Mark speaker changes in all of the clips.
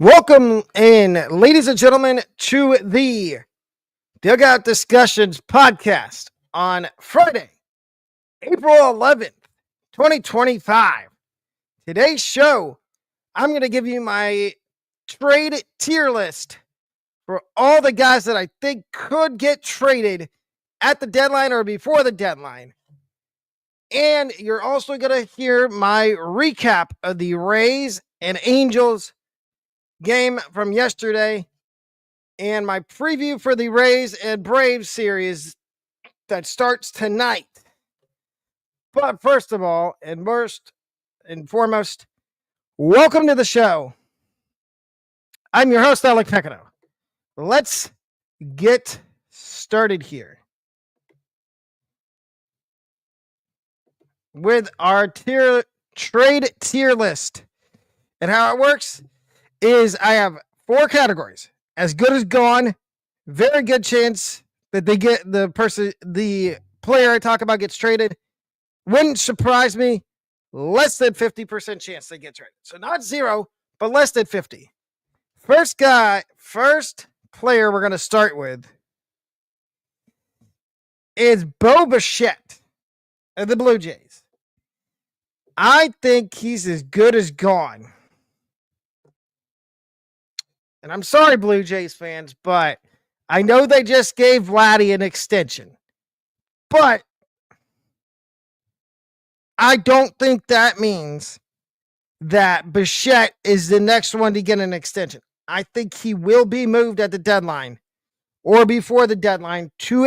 Speaker 1: Welcome in, ladies and gentlemen, to the Dugout Discussions podcast on Friday, April 11th, 2025. Today's show, I'm going to give you my trade tier list for all the guys that I think could get traded at the deadline or before the deadline. And you're also going to hear my recap of the Rays and Angels game from yesterday and my preview for the Rays and Braves series that starts tonight. But first of all, and first and foremost, welcome to the show. I'm your host, Alec Pecado. Let's get started here with our trade tier list. And how it works is I have 4 categories. As good as gone, very good chance that they get the player I talk about gets traded. Wouldn't surprise me, less than 50% chance they get traded. So not 0, but less than 50. First player we're going to start with is Bo Bichette of the Blue Jays. I think he's as good as gone. And I'm sorry, Blue Jays fans, but I know they just gave Vladdy an extension. But I don't think that means that Bichette is the next one to get an extension. I think he will be moved at the deadline or before the deadline to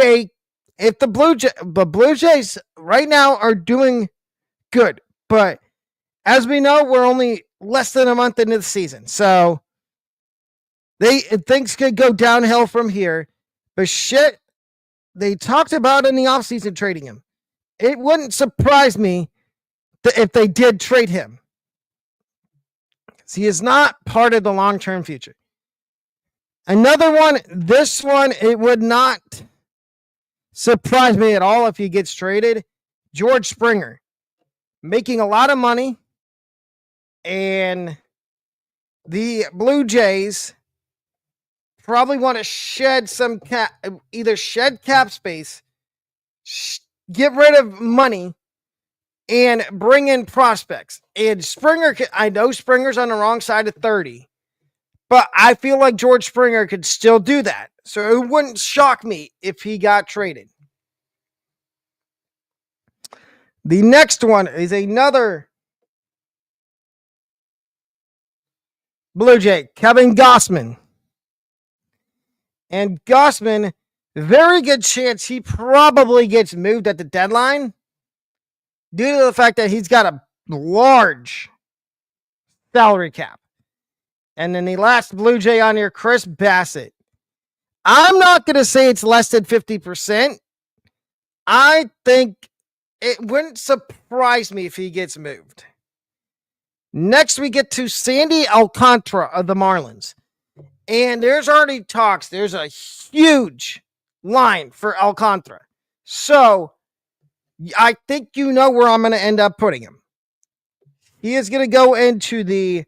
Speaker 1: if the Blue Jays right now are doing good. But as we know, we're only less than a month into the season. So things could go downhill from here. Bichette, they talked about in the offseason trading him. It wouldn't surprise me if they did trade him. He is not part of the long-term future. Another one, this one, it would not surprise me at all if he gets traded. George Springer, making a lot of money, and the Blue Jays probably want to shed some either shed cap space, get rid of money, and bring in prospects. And Springer, I know Springer's on the wrong side of 30, but I feel like George Springer could still do that. So it wouldn't shock me if he got traded. The next one is another Blue Jay, Kevin Gausman. And Gausman, very good chance he probably gets moved at the deadline due to the fact that he's got a large salary cap. And then the last Blue Jay on here, Chris Bassett. I'm not going to say it's less than 50%. I think it wouldn't surprise me if he gets moved. Next, we get to Sandy Alcantara of the Marlins. And there's already talks. There's a huge line for Alcantara. So, I think you know where I'm going to end up putting him. He is going to go into the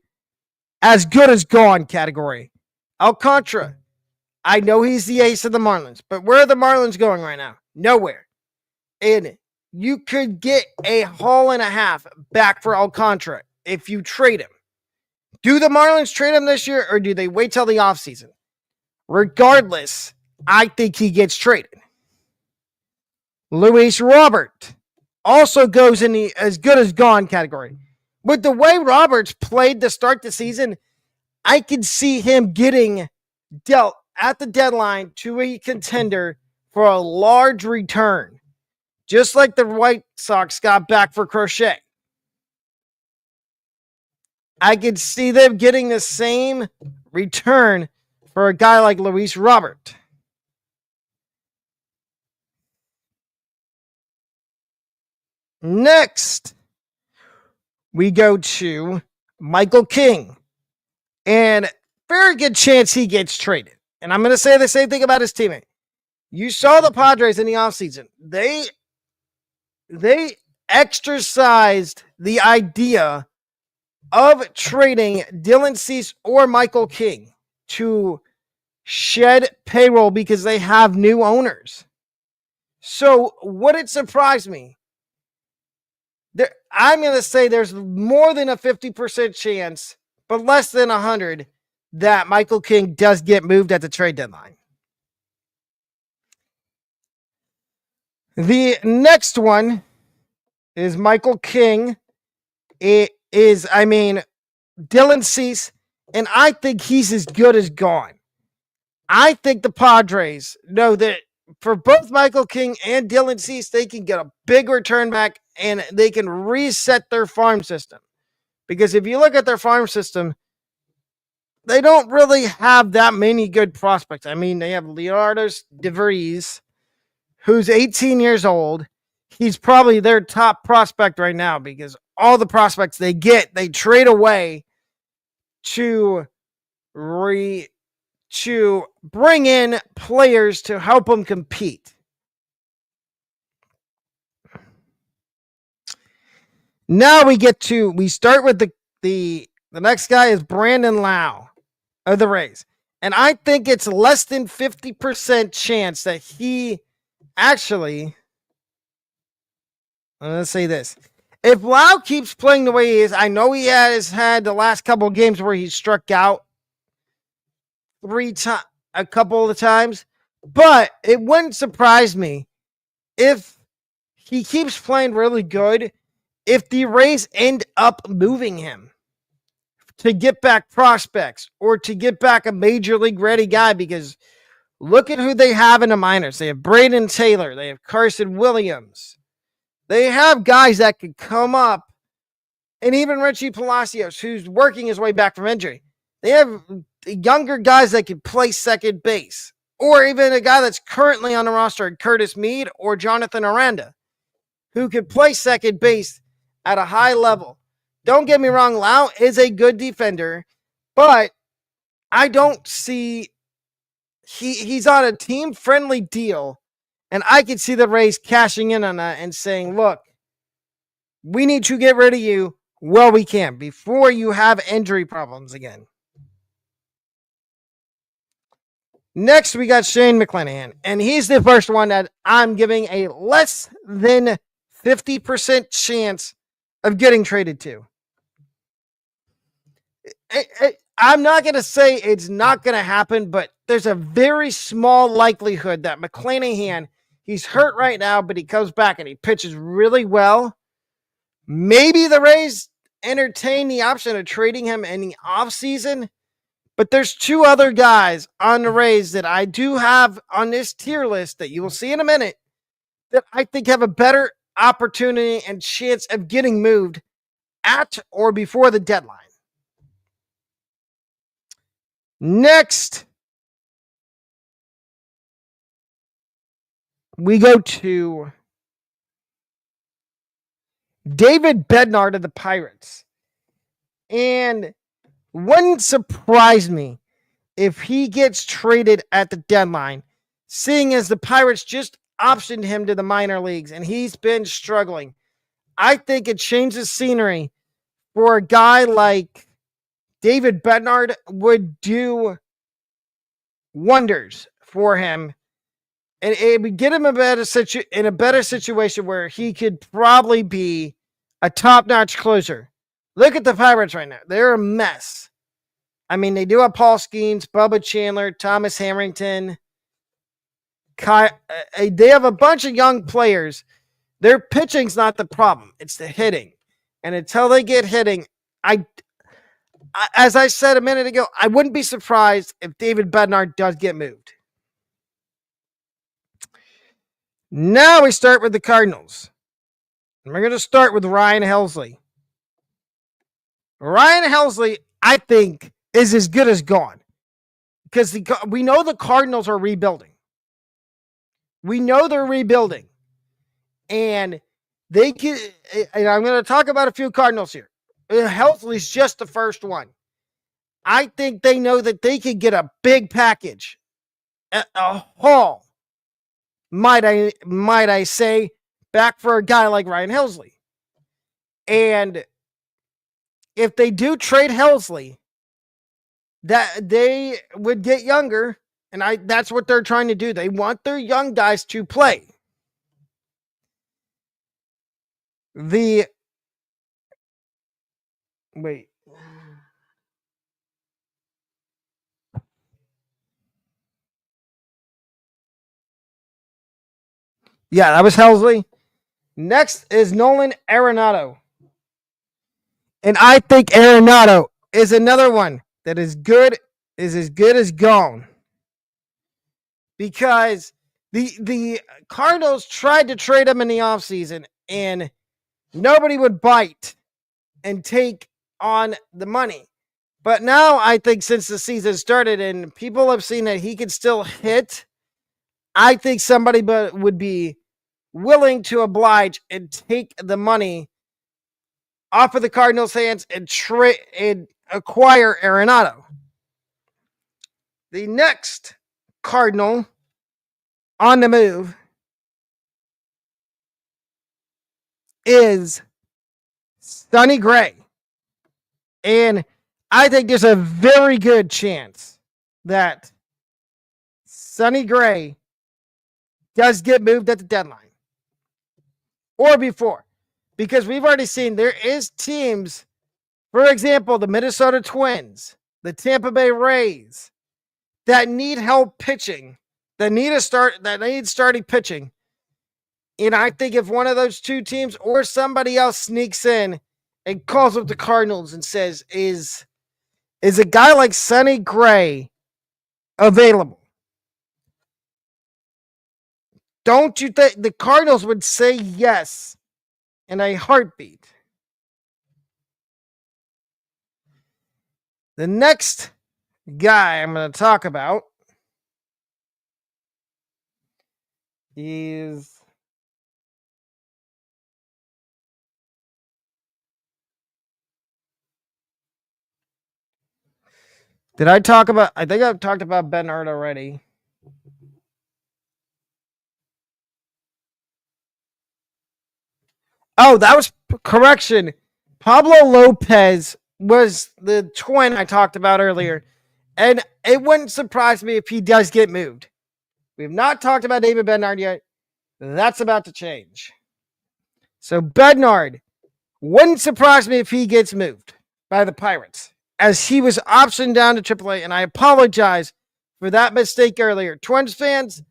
Speaker 1: as good as gone category. Alcantara, I know he's the ace of the Marlins, but where are the Marlins going right now? Nowhere. And you could get a haul and a half back for Alcantara if you trade him. Do the Marlins trade him this year, or do they wait till the offseason? Regardless, I think he gets traded. Luis Robert also goes in the as good as gone category. With the way Roberts played to start the season, I can see him getting dealt at the deadline to a contender for a large return, just like the White Sox got back for Crochet. I could see them getting the same return for a guy like Luis Robert. Next, we go to Michael King. And very good chance he gets traded. And I'm going to say the same thing about his teammate. You saw the Padres in the offseason. They exercised the idea of trading Dylan Cease or Michael King to shed payroll because they have new owners. So would it surprise me? I'm going to say there's more than a 50% chance, but less than 100, that Michael King does get moved at the trade deadline. The next one is Michael King. It is, Dylan Cease, and I think he's as good as gone. I think the Padres know that for both Michael King and Dylan Cease, they can get a big return back and they can reset their farm system. Because if you look at their farm system, they don't really have that many good prospects. I mean, they have Leonardo DeVries, who's 18 years old. He's probably their top prospect right now because all the prospects they get, they trade away to bring in players to help them compete. Now we start with the next guy is Brandon Lau of the Rays. And I think it's less than 50% chance that he actually, I'm going to say this. If Lau keeps playing the way he is, I know he has had the last couple of games where he struck out a couple of times, but it wouldn't surprise me if he keeps playing really good, if the Rays end up moving him to get back prospects or to get back a major league ready guy, because look at who they have in the minors. They have Braden Taylor. They have Carson Williams. They have guys that could come up, and even Richie Palacios, who's working his way back from injury. They have younger guys that can play second base, or even a guy that's currently on the roster, Curtis Mead or Jonathan Aranda, who could play second base at a high level. Don't get me wrong, Lau is a good defender, but I don't see he's on a team-friendly deal, and I could see the Rays cashing in on that and saying, look, we need to get rid of you while we can before you have injury problems again. Next, we got Shane McClanahan, and he's the first one that I'm giving a less than 50% chance of getting traded to. I'm not going to say it's not going to happen, but there's a very small likelihood that McClanahan, he's hurt right now, but he comes back and he pitches really well. Maybe the Rays entertain the option of trading him in the offseason. But there's two other guys on the Rays that I do have on this tier list that you will see in a minute that I think have a better opportunity and chance of getting moved at or before the deadline. Next, we go to David Bednar of the Pirates. And wouldn't surprise me if he gets traded at the deadline, seeing as the Pirates just optioned him to the minor leagues and he's been struggling. I think it changes scenery for a guy like David Bednar would do wonders for him. And it would get him in a better situation where he could probably be a top-notch closer. Look at the Pirates right now. They're a mess. I mean, they do have Paul Skeens, Bubba Chandler, Thomas Harrington. They have a bunch of young players. Their pitching's not the problem. It's the hitting. And until they get hitting, as I said a minute ago, I wouldn't be surprised if David Bednar does get moved. Now we start with the Cardinals. And we're going to start with Ryan Helsley. Ryan Helsley, I think, is as good as gone. Because we know the Cardinals are rebuilding. We know they're rebuilding. And they can, and I'm going to talk about a few Cardinals here. Helsley's just the first one. I think they know that they could get a big package. A haul, might I say, back for a guy like Ryan Helsley. And if they do trade Helsley, that they would get younger, and that's what they're trying to do. They want their young guys to play. The wait. Yeah, that was Helsley. Next is Nolan Arenado. And I think Arenado is another one that is as good as gone. Because the Cardinals tried to trade him in the offseason and nobody would bite and take on the money. But now I think since the season started and people have seen that he can still hit, I think somebody would be willing to oblige and take the money off of the Cardinals' hands and acquire Arenado. The next Cardinal on the move is Sonny Gray. And I think there's a very good chance that Sonny Gray does get moved at the deadline or before, because we've already seen there is teams, for example, the Minnesota Twins, the Tampa Bay Rays, that need help pitching, that need starting pitching. And I think if one of those two teams or somebody else sneaks in and calls up the Cardinals and says, is a guy like Sonny Gray available? Don't you think the Cardinals would say yes in a heartbeat? The next guy I'm going to talk about is I think I've talked about Bednar already. Oh, that was correction. Pablo Lopez was the twin I talked about earlier. And it wouldn't surprise me if he does get moved. We have not talked about David Bednar yet. That's about to change. So Bednar wouldn't surprise me if he gets moved by the Pirates, as he was optioned down to AAA. And I apologize for that mistake earlier. Twins fans,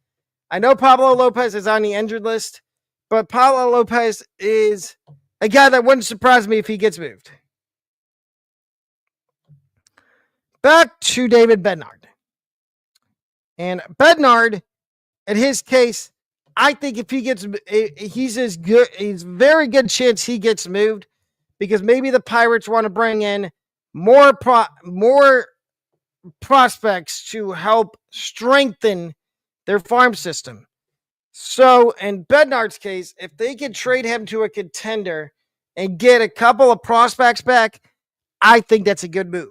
Speaker 1: I know Pablo Lopez is on the injured list, but Pablo Lopez is a guy that wouldn't surprise me if he gets moved. Back to David Bednar. And Bednar, in his case, I think if he gets, he's very good chance he gets moved, because maybe the Pirates want to bring in more prospects to help strengthen their farm system. So in Bednar's case, if they could trade him to a contender and get a couple of prospects back, I think that's a good move.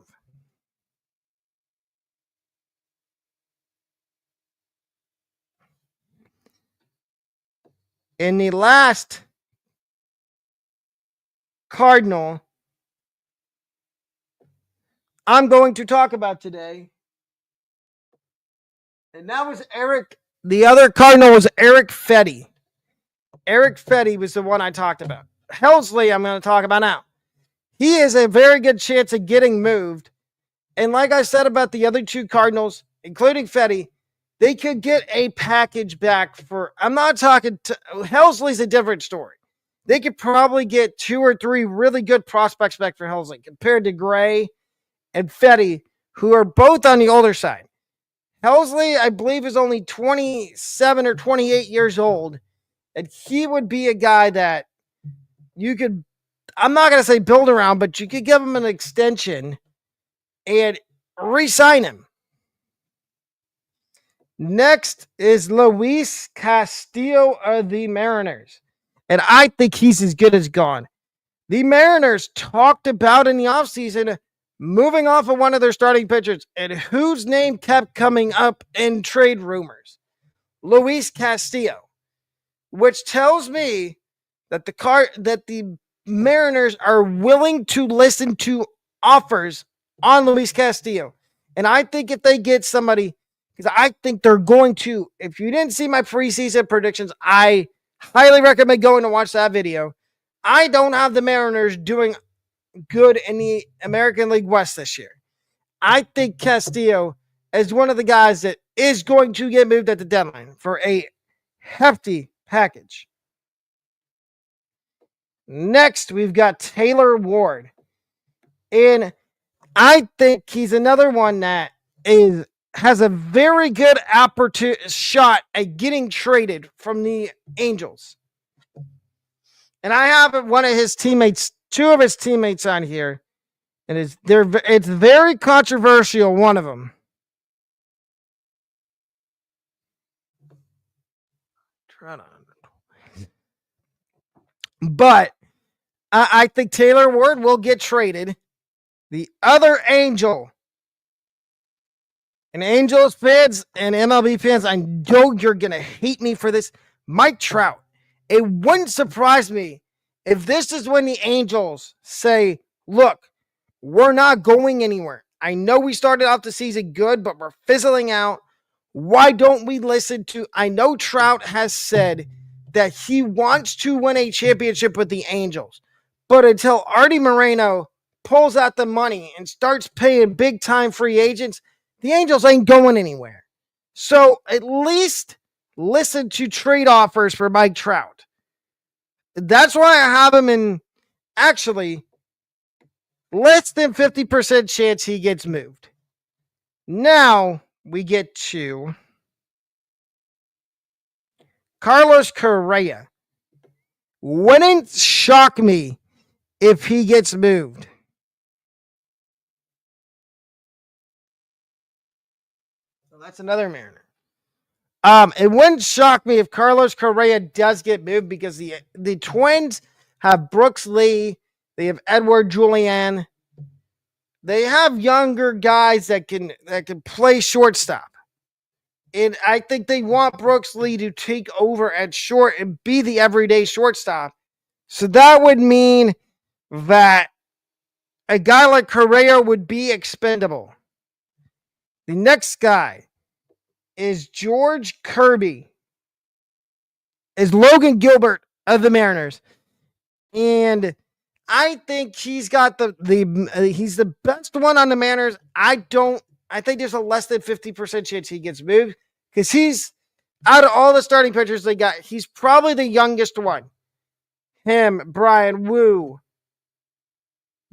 Speaker 1: In the last Cardinal I'm going to talk about today, and that was Eric. The other Cardinal was Eric Fetty. Eric Fetty was the one I talked about. Helsley, I'm going to talk about now. He is a very good chance of getting moved. And like I said about the other two Cardinals, including Fetty, they could get a package back for, I'm not talking, Helsley's a different story. They could probably get 2 or 3 really good prospects back for Helsley compared to Gray and Fetty, who are both on the older side. Helsley, I believe, is only 27 or 28 years old. And he would be a guy that you could, I'm not going to say build around, but you could give him an extension and re-sign him. Next is Luis Castillo of the Mariners. And I think he's as good as gone. The Mariners talked about in the offseason moving off of one of their starting pitchers, and whose name kept coming up in trade rumors? Luis Castillo, which tells me that the Mariners are willing to listen to offers on Luis Castillo. And I think if they get somebody, because I think they're going to, if you didn't see my preseason predictions, I highly recommend going to watch that video. I don't have the Mariners doing good in the American League West this year. I think Castillo is one of the guys that is going to get moved at the deadline for a hefty package. Next, we've got Taylor Ward. And I think he's another one that has a very good shot at getting traded from the Angels. And I have one of his teammates, two of his teammates on here. And it's very controversial, one of them. But I think Taylor Ward will get traded. The other Angel, and Angels fans and MLB fans, I know you're going to hate me for this, Mike Trout. It wouldn't surprise me if this is when the Angels say, look, we're not going anywhere. I know we started off the season good, but we're fizzling out. Why don't we listen to, I know Trout has said that he wants to win a championship with the Angels, but until Artie Moreno pulls out the money and starts paying big time free agents, the Angels ain't going anywhere. So at least listen to trade offers for Mike Trout. That's why I have him in actually less than 50% chance he gets moved. Now we get to Carlos Correa. Wouldn't shock me if he gets moved. So that's another Mariner. It wouldn't shock me if Carlos Correa does get moved because the Twins have Brooks Lee, they have Edward Julian, they have younger guys that can play shortstop. And I think they want Brooks Lee to take over at short and be the everyday shortstop. So that would mean that a guy like Correa would be expendable. The next guy is George Kirby. Is Logan Gilbert of the Mariners. And I think he's got he's the best one on the Mariners. I think there's a less than 50% chance he gets moved because he's, out of all the starting pitchers they got, he's probably the youngest one. Him, Brian Wu,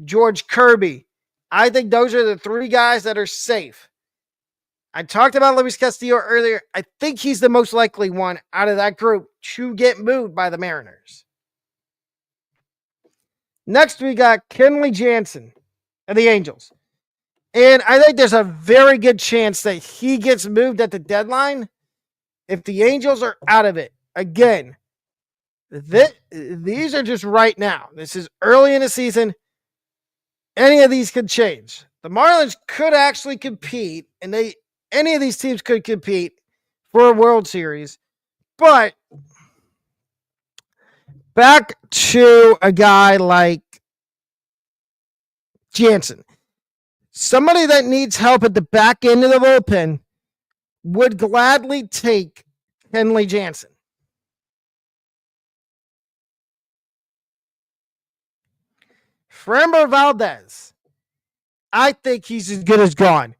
Speaker 1: George Kirby. I think those are the three guys that are safe. I talked about Luis Castillo earlier. I think he's the most likely one out of that group to get moved by the Mariners. Next, we got Kenley Jansen of the Angels. And I think there's a very good chance that he gets moved at the deadline if the Angels are out of it. Again, these are just right now. This is early in the season. Any of these could change. The Marlins could actually compete, and any of these teams could compete for a World Series. But back to a guy like Jansen. Somebody that needs help at the back end of the bullpen would gladly take Kenley Jansen. Framber Valdez. I think he's as good as gone.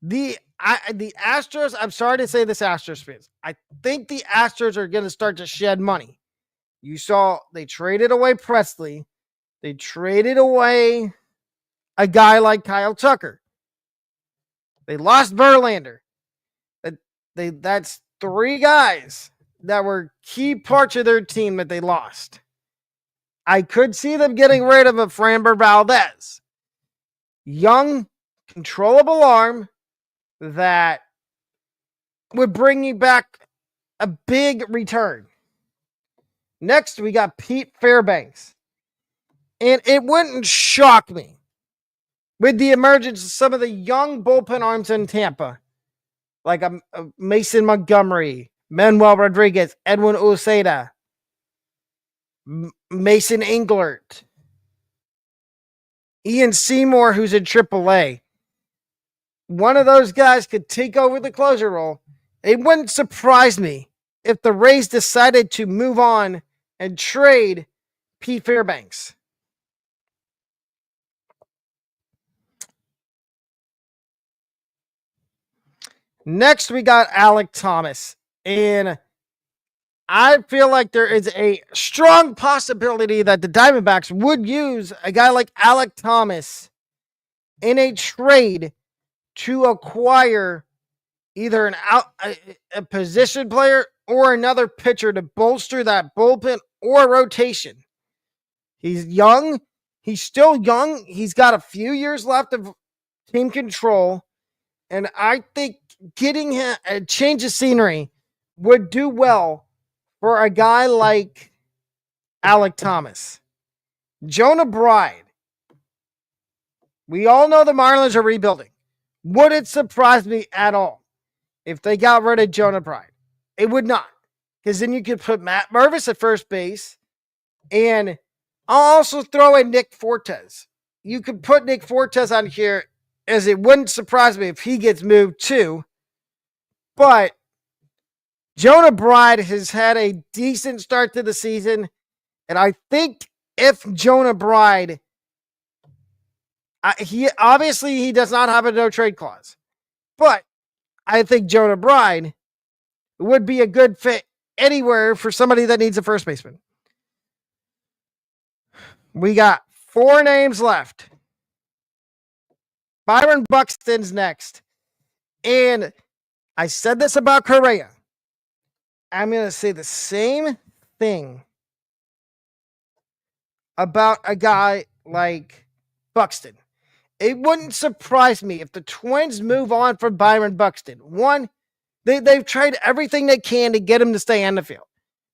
Speaker 1: The Astros, I'm sorry to say this, Astros fans, I think the Astros are going to start to shed money. You saw they traded away Presley. They traded away a guy like Kyle Tucker. They lost Verlander. That's three guys that were key parts of their team that they lost. I could see them getting rid of a Framber Valdez. Young, controllable arm that would bring you back a big return. Next, we got Pete Fairbanks. And it wouldn't shock me with the emergence of some of the young bullpen arms in Tampa, like a Mason Montgomery, Manuel Rodriguez, Edwin Uceda. Mason Englert, Ian Seymour, who's in AAA. One of those guys could take over the closer role. It wouldn't surprise me if the Rays decided to move on and trade Pete Fairbanks. Next, we got Alek Thomas. And I feel like there is a strong possibility that the Diamondbacks would use a guy like Alek Thomas in a trade to acquire either a position player or another pitcher to bolster that bullpen or rotation. He's young. He's still young. He's got a few years left of team control. And I think getting him a change of scenery would do well for a guy like Alek Thomas. Jonah Bride. We all know the Marlins are rebuilding. Would it surprise me at all if they got rid of Jonah Bride? It would not. Because then you could put Matt Mervis at first base. And I'll also throw in Nick Fortes. You could put Nick Fortes on here, as it wouldn't surprise me if he gets moved too. But Jonah Bride has had a decent start to the season. And I think if Jonah Bride, he does not have a no trade clause. But I think Jonah Bride would be a good fit anywhere for somebody that needs a first baseman. We got 4 names left. Byron Buxton's next. And I said this about Correa. I'm going to say the same thing about a guy like Buxton. It wouldn't surprise me if the Twins move on from Byron Buxton. One, they've tried everything they can to get him to stay on the field.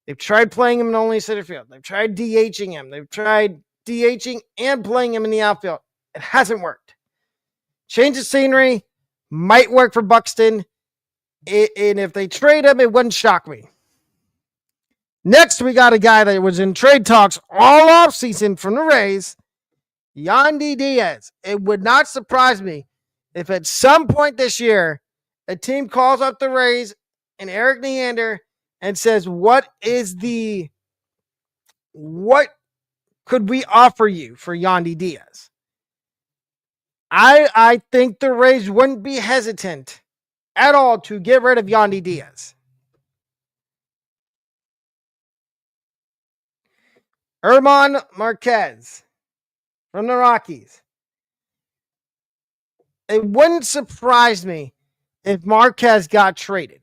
Speaker 1: They've tried playing him in only center field. They've tried DHing him. They've tried DHing and playing him in the outfield. It hasn't worked. Change of scenery might work for Buxton. And if they trade him, it wouldn't shock me. Next, we got a guy that was in trade talks all offseason from the Rays, Yandy Diaz. It would not surprise me if at some point this year, a team calls up the Rays and Eric Neander and says, what could we offer you for Yandy Diaz? I think the Rays wouldn't be hesitant at all to get rid of Yandy Diaz. German Marquez from the Rockies. It wouldn't surprise me if Marquez got traded,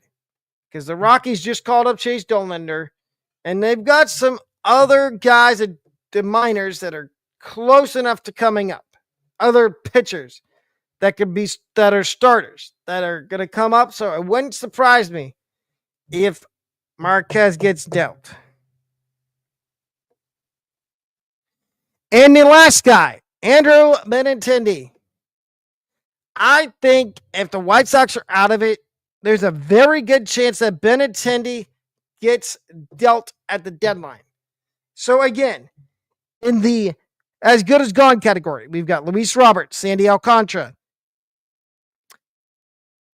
Speaker 1: because the Rockies just called up Chase Dollander, and they've got some other guys at the minors that are close enough to coming up. Other pitchers that are starters that are going to come up. So it wouldn't surprise me if Marquez gets dealt. And the last guy, Andrew Benintendi. I think if the White Sox are out of it, there's a very good chance that Benintendi gets dealt at the deadline. So again, in the as good as gone category, we've got Luis Roberts, Sandy Alcantara,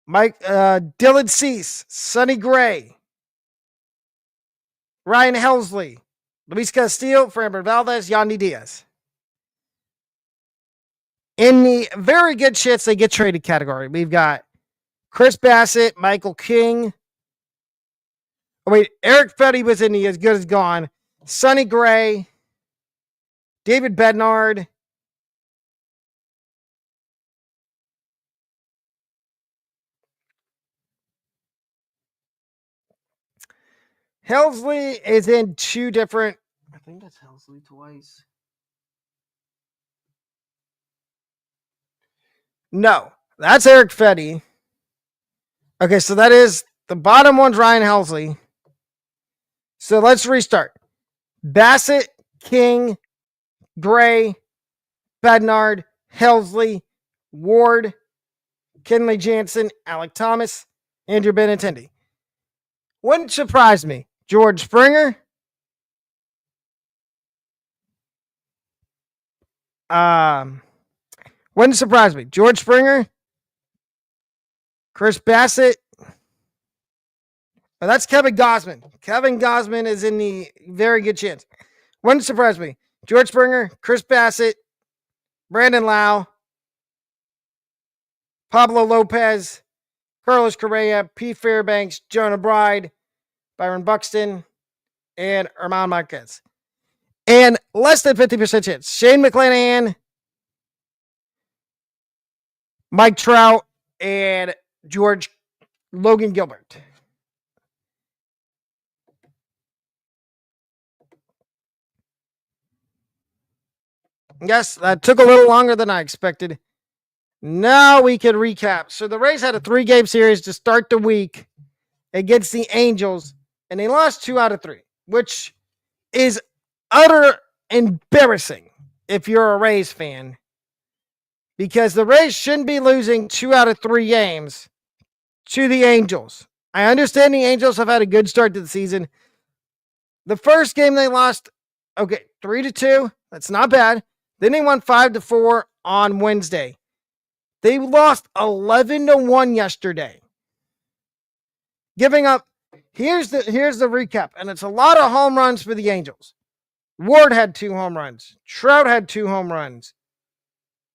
Speaker 1: Dylan Cease, Sonny Gray, Ryan Helsley, Luis Castillo, Framber Valdez, Yandy Diaz. In the very good chance they get traded category, we've got Chris Bassett, Michael King. Eric Fetty was in the as good as gone. Sonny Gray, David Bednard, Helsley is in 2 different. I think that's Helsley twice. No, that's Eric Fetty. Okay, so that is the bottom one's Ryan Helsley. So let's restart. Bassett, King, Gray, Bednard, Helsley, Ward, Kenley Jansen, Alek Thomas, Andrew Benintendi. Wouldn't surprise me. George Springer, Wouldn't surprise me. George Springer, Chris Bassett. Oh, that's Kevin Gausman. Kevin Gausman is in the very good chance. Wouldn't surprise me. George Springer, Chris Bassett, Brandon Lau, Pablo Lopez, Carlos Correa, P. Fairbanks, Jonah Bride, Byron Buxton, and Herman Marquez. And less than 50% chance. Shane McClanahan, Mike Trout, and Logan Gilbert. Yes, that took a little longer than I expected. Now we can recap. So the Rays had a 3-game series to start the week against the Angels, and they lost 2 out of 3, which is utter embarrassing if you're a Rays fan, because the Rays shouldn't be losing 2 out of 3 games to the Angels. I understand the Angels have had a good start to the season. The first game they lost, 3-2. That's not bad. Then they won 5-4 on Wednesday. They lost 11-1 yesterday. Giving up. Here's the recap, and it's a lot of home runs for the Angels. Ward had 2 home runs. Trout had 2 home runs.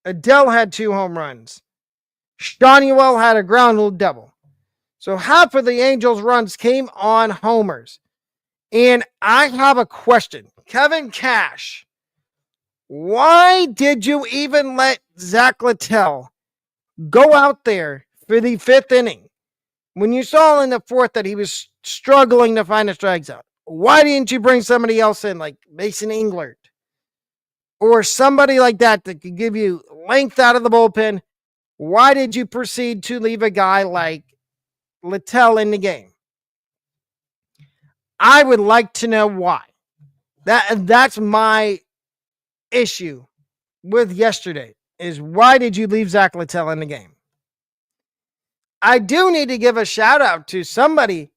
Speaker 1: Adele had 2 home runs. Shawnuel had a ground rule double. So half of the Angels' runs came on homers. And I have a question. Kevin Cash, why did you even let Zach Littell go out there for the 5th inning when you saw in the 4th that he was struggling to find the strike zone? Why didn't you bring somebody else in, like Mason Englert or somebody like that could give you length out of the bullpen? Why did you proceed to leave a guy like Littell in the game? I would like to know why. That's my issue with yesterday, is why did you leave Zach Littell in the game? I do need to give a shout out to somebody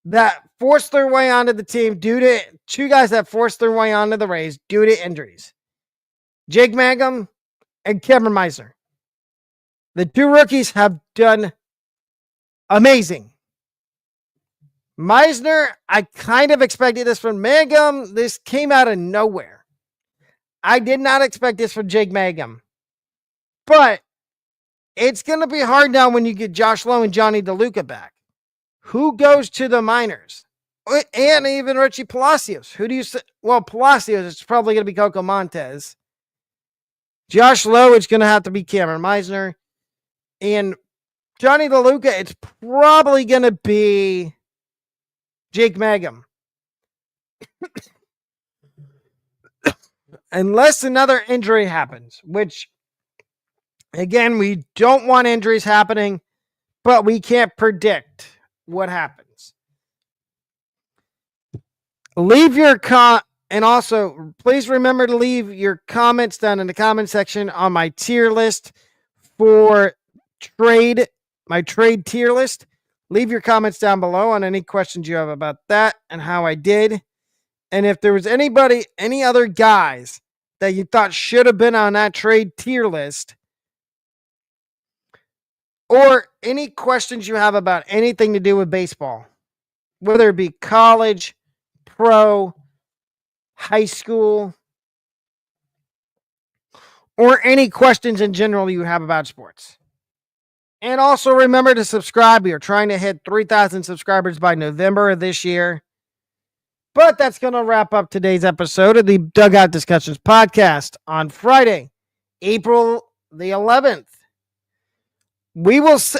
Speaker 1: that forced their way onto the team due to 2 guys that forced their way onto the Rays due to injuries. Jake Mangum and Cameron Meisner. The 2 rookies have done amazing. Meisner, I kind of expected this from Mangum. This came out of nowhere. I did not expect this from Jake Mangum. But it's going to be hard now when you get Josh Lowe and Johnny DeLuca back. Who goes to the minors? And even Richie Palacios. Who do you say? Well, Palacios, it's probably going to be Coco Montez. Josh Lowe, it's going to have to be Cameron Meisner. And Johnny DeLuca, it's probably going to be Jake Mangum. Unless another injury happens, which, again, we don't want injuries happening, but we can't predict what happens. Leave your and also, please remember to leave your comments down in the comment section on my tier list for my trade tier list. Leave your comments down below on any questions you have about that and how I did. And if there was any other guys that you thought should have been on that trade tier list, or any questions you have about anything to do with baseball, whether it be college, pro, high school, or any questions in general you have about sports. And also remember to subscribe. We are trying to hit 3,000 subscribers by November of this year. But that's going to wrap up today's episode of the Dugout Discussions podcast on Friday, April the 11th.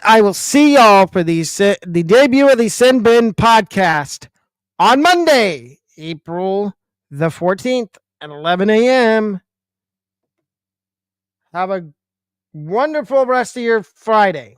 Speaker 1: I will see y'all for the debut of the Sin Bin podcast on Monday, April the 14th at 11 a.m. Have a wonderful rest of your Friday.